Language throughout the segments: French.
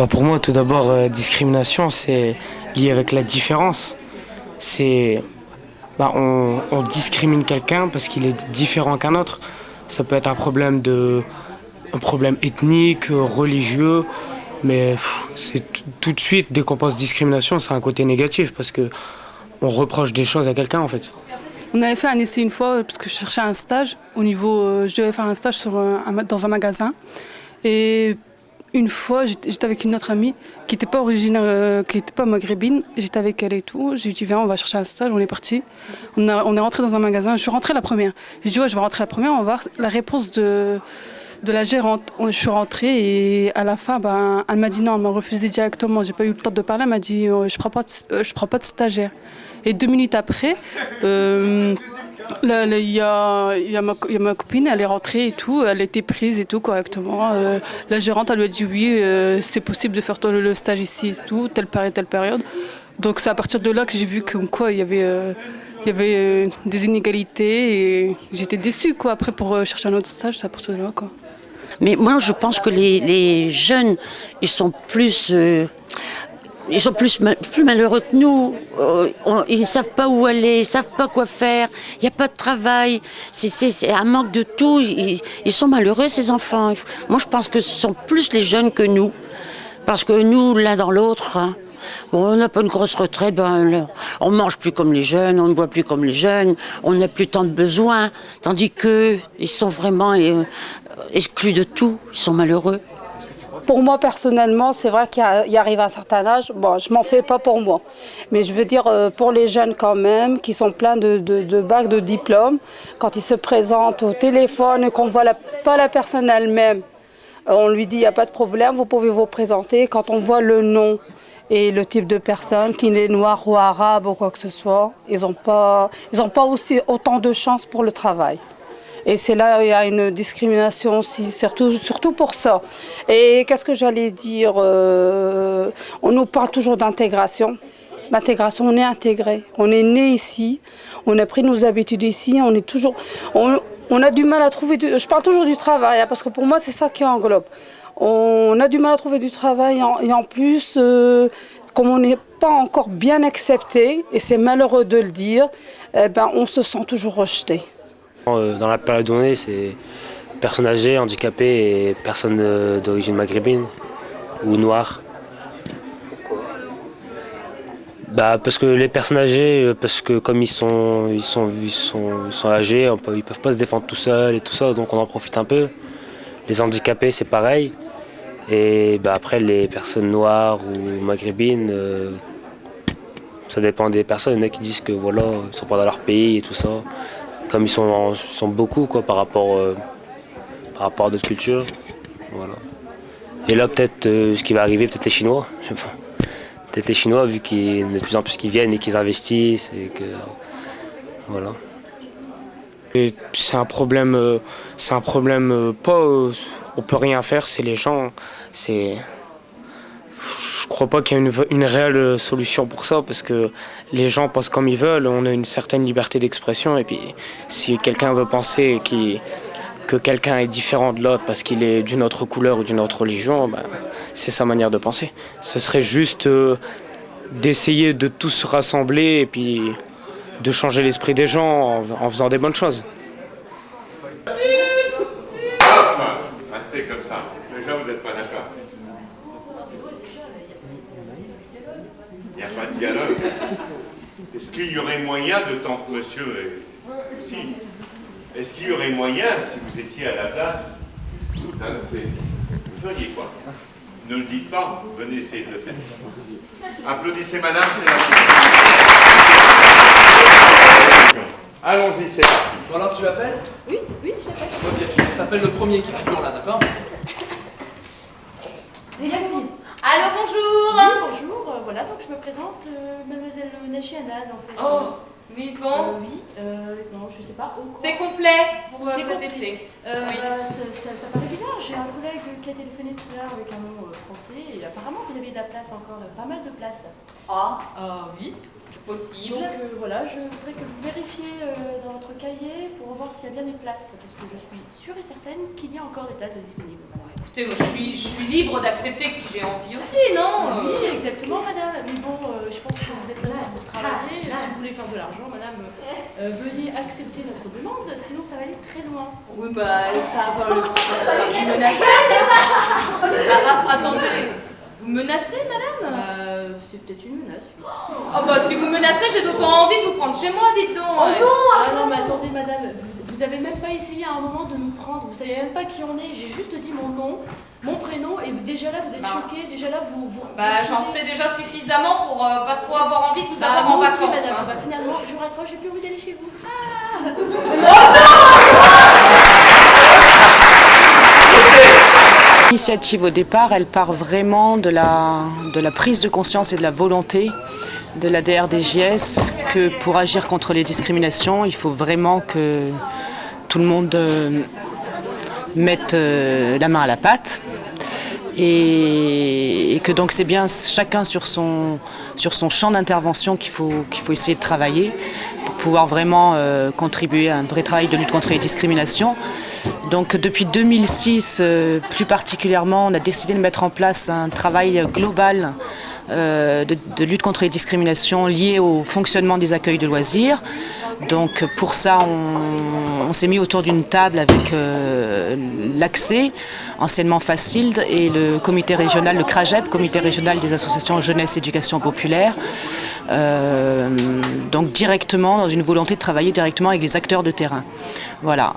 Pour moi, tout d'abord, discrimination, c'est lié avec la différence. C'est, on discrimine quelqu'un parce qu'il est différent qu'un autre. Ça peut être un problème ethnique, religieux, mais c'est tout de suite, dès qu'on pense discrimination, c'est un côté négatif parce que on reproche des choses à quelqu'un en fait. On avait fait un essai une fois parce que je cherchais un stage je devais faire un stage dans un magasin. Et une fois, j'étais avec une autre amie qui n'était pas originaire, qui n'était pas maghrébine. J'étais avec elle et tout. J'ai dit viens, on va chercher un stage. On est parti. On est rentré dans un magasin. Je suis rentrée la première. J'ai dit ouais, je vais rentrer la première. On va voir la réponse de la gérante. Je suis rentrée et à la fin, elle m'a dit non, elle m'a refusé directement. J'ai pas eu le temps de parler. Elle m'a dit je prends pas de stagiaire. Et 2 minutes après, il y a ma copine, elle est rentrée et tout, elle était prise et tout correctement. La gérante, elle lui a dit oui, c'est possible de faire le stage ici et tout, telle période. Donc c'est à partir de là que j'ai vu comme quoi il y avait des inégalités et j'étais déçue quoi. Après pour chercher un autre stage, c'est à partir de là quoi. Mais moi je pense que les jeunes, ils sont plus plus malheureux que nous. Ils ne savent pas où aller, ils ne savent pas quoi faire. Il n'y a pas de travail. C'est un manque de tout. Ils sont malheureux, ces enfants. Moi, je pense que ce sont plus les jeunes que nous. Parce que nous, l'un dans l'autre, hein, on n'a pas une grosse retraite. On ne mange plus comme les jeunes, on ne boit plus comme les jeunes. On n'a plus tant de besoins. Tandis qu'eux, ils sont vraiment exclus de tout. Ils sont malheureux. Pour moi, personnellement, c'est vrai qu'il arrive à un certain âge, je m'en fais pas pour moi. Mais je veux dire, pour les jeunes quand même, qui sont pleins de bacs, de diplômes, quand ils se présentent au téléphone et qu'on ne voit pas la personne elle-même, on lui dit, il n'y a pas de problème, vous pouvez vous présenter. Quand on voit le nom et le type de personne, qu'il est noir ou arabe ou quoi que ce soit, ils n'ont pas aussi autant de chances pour le travail. Et c'est là où il y a une discrimination aussi, surtout pour ça. Et qu'est-ce que j'allais dire on nous parle toujours d'intégration. L'intégration, on est intégré. On est né ici, on a pris nos habitudes ici, on a du mal à trouver... Je parle toujours du travail, parce que pour moi, c'est ça qui englobe. On a du mal à trouver du travail et en plus, comme on n'est pas encore bien accepté, et c'est malheureux de le dire, on se sent toujours rejeté. Dans la période où on est, c'est personnes âgées, handicapées et personnes d'origine maghrébine ou noire. Pourquoi ? Parce que les personnes âgées, parce que comme ils sont âgés, ils peuvent pas se défendre tout seuls et tout ça, donc on en profite un peu. Les handicapés, c'est pareil. Et après, les personnes noires ou maghrébines, ça dépend des personnes. Il y en a qui disent que voilà, ils sont pas dans leur pays et tout ça. Comme ils sont beaucoup quoi, par rapport à d'autres cultures. Voilà. Et là, peut-être ce qui va arriver, peut-être les Chinois. Peut-être les Chinois, vu qu'il y en a de plus en plus qui viennent et qu'ils investissent. Et que, voilà. Et c'est un problème pas. On peut rien faire, c'est les gens. Je crois pas qu'il y ait une réelle solution pour ça parce que les gens pensent comme ils veulent, on a une certaine liberté d'expression et puis si quelqu'un veut penser que quelqu'un est différent de l'autre parce qu'il est d'une autre couleur ou d'une autre religion, c'est sa manière de penser. Ce serait juste d'essayer de tous se rassembler et puis de changer l'esprit des gens en faisant des bonnes choses. Restez comme ça. Déjà, vous n'êtes pas d'accord. Il n'y a pas de dialogue. Est-ce qu'il y aurait moyen de tenter, monsieur aussi, est-ce qu'il y aurait moyen, si vous étiez à la place, vous feriez quoi? Ne le dites pas, venez essayer de le faire. Applaudissez madame, c'est la... Allons-y, c'est parti. Voilà, tu l'appelles? Oui, je l'appelle. Ok, t'appelles le premier qui figure là, d'accord? Vas-y. Allô, bonjour. Oui, bonjour. Voilà, donc je me présente, mademoiselle Nachi Hanan, en fait. Oh, oui, bon. Oui, non, je sais pas. C'est complet pour C'est cet complet. été. Oui. Ça paraît bizarre. J'ai un collègue qui a téléphoné tout à l'heure avec un nom français et apparemment vous avez de la place encore, pas mal de place. Ah, Oui. c'est possible. Donc voilà, je voudrais que vous vérifiez dans votre cahier pour voir s'il y s'il y a bien des places, parce que je suis sûre et certaine qu'il y a encore des places de disponibles. Écoutez, moi, je suis libre d'accepter qui j'ai envie aussi, non Oui, exactement, madame. Mais bon, je pense que vous êtes là aussi pour travailler. Si vous voulez faire de l'argent, madame, veuillez accepter notre demande, sinon ça va aller très loin. Oui, bah, ça va le petit peu, ça vous menacez. Attendez, vous menacez, madame? C'est peut-être une menace, oui. Oh bah, si vous menacez, j'ai d'autant envie de vous prendre chez moi, dites donc. Oh non! Ah non, mais attendez, madame, vous avez même pas essayé à un moment de nous prendre, vous savez même pas qui on est, j'ai juste dit mon nom, mon prénom, et déjà là vous êtes choqués, déjà là vous... Bah, j'en sais déjà suffisamment pour pas trop avoir envie de vous avoir en moi vacances. aussi, madame, Hein. bah, finalement, je raccroche, j'ai plus envie d'aller chez vous. Ah. L'initiative au départ, elle part vraiment de la prise de conscience et de la volonté de la DRDJS que pour agir contre les discriminations, il faut vraiment que tout le monde mette la main à la pâte et que donc c'est bien chacun sur son champ d'intervention qu'il faut essayer de travailler pour pouvoir vraiment contribuer à un vrai travail de lutte contre les discriminations. Donc depuis 2006, plus particulièrement, on a décidé de mettre en place un travail global de lutte contre les discriminations liées au fonctionnement des accueils de loisirs. Donc pour ça, on s'est mis autour d'une table avec l'ACCE, anciennement FACILD, et le comité régional, le CRAGEP, comité régional des associations jeunesse éducation populaire. Donc directement, dans une volonté de travailler directement avec les acteurs de terrain. Voilà,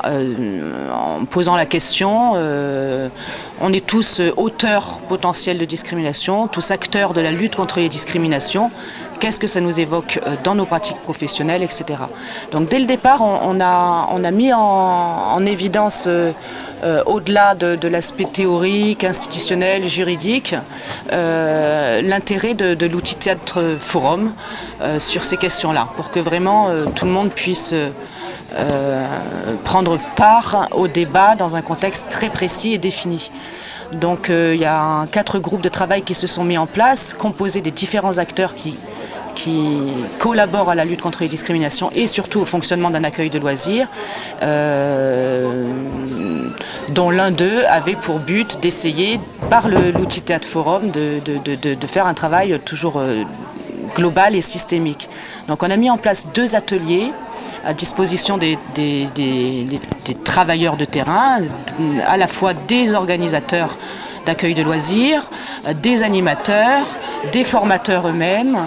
en posant la question, on est tous auteurs potentiels de discrimination, tous acteurs de la lutte contre les discriminations. Qu'est-ce que ça nous évoque dans nos pratiques professionnelles, etc. Donc dès le départ, on a mis en évidence, au-delà de l'aspect théorique, institutionnel, juridique, l'intérêt de l'outil Théâtre Forum sur ces questions-là, pour que vraiment tout le monde puisse prendre part au débat dans un contexte très précis et défini. Donc il y a 4 groupes de travail qui se sont mis en place, composés des différents acteurs qui collaborent à la lutte contre les discriminations et surtout au fonctionnement d'un accueil de loisirs, dont l'un d'eux avait pour but d'essayer, par l'outil Théâtre Forum, de faire un travail toujours global et systémique. Donc on a mis en place 2 ateliers à disposition des travailleurs de terrain, à la fois des organisateurs d'accueil de loisirs, des animateurs, des formateurs eux-mêmes,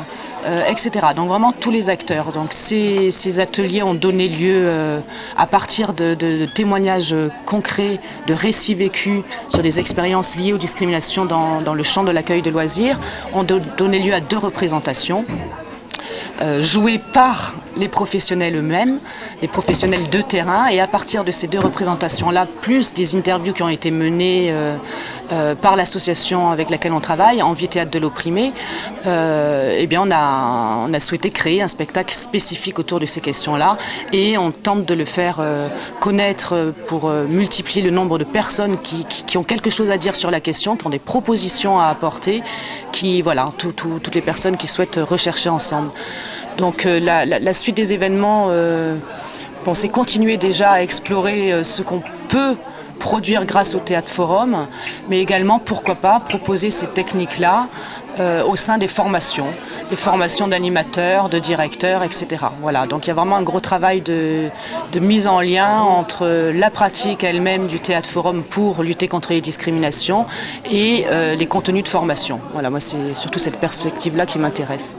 etc. Donc vraiment tous les acteurs. Donc ces ateliers ont donné lieu, à partir de témoignages concrets, de récits vécus sur des expériences liées aux discriminations dans le champ de l'accueil de loisirs, ont donné lieu à 2 représentations. Jouées par les professionnels eux-mêmes, les professionnels de terrain, et à partir de ces 2 représentations-là, plus des interviews qui ont été menées par l'association avec laquelle on travaille, Envie Théâtre de l'Opprimé, eh bien on a souhaité créer un spectacle spécifique autour de ces questions-là, et on tente de le faire connaître pour multiplier le nombre de personnes qui ont quelque chose à dire sur la question, qui ont des propositions à apporter, voilà, toutes les personnes qui souhaitent rechercher ensemble. Donc la suite des événements, c'est continuer déjà à explorer ce qu'on peut produire grâce au Théâtre Forum, mais également, pourquoi pas, proposer ces techniques-là au sein des formations d'animateurs, de directeurs, etc. Voilà, donc il y a vraiment un gros travail de mise en lien entre la pratique elle-même du Théâtre Forum pour lutter contre les discriminations et les contenus de formation. Voilà, moi c'est surtout cette perspective-là qui m'intéresse.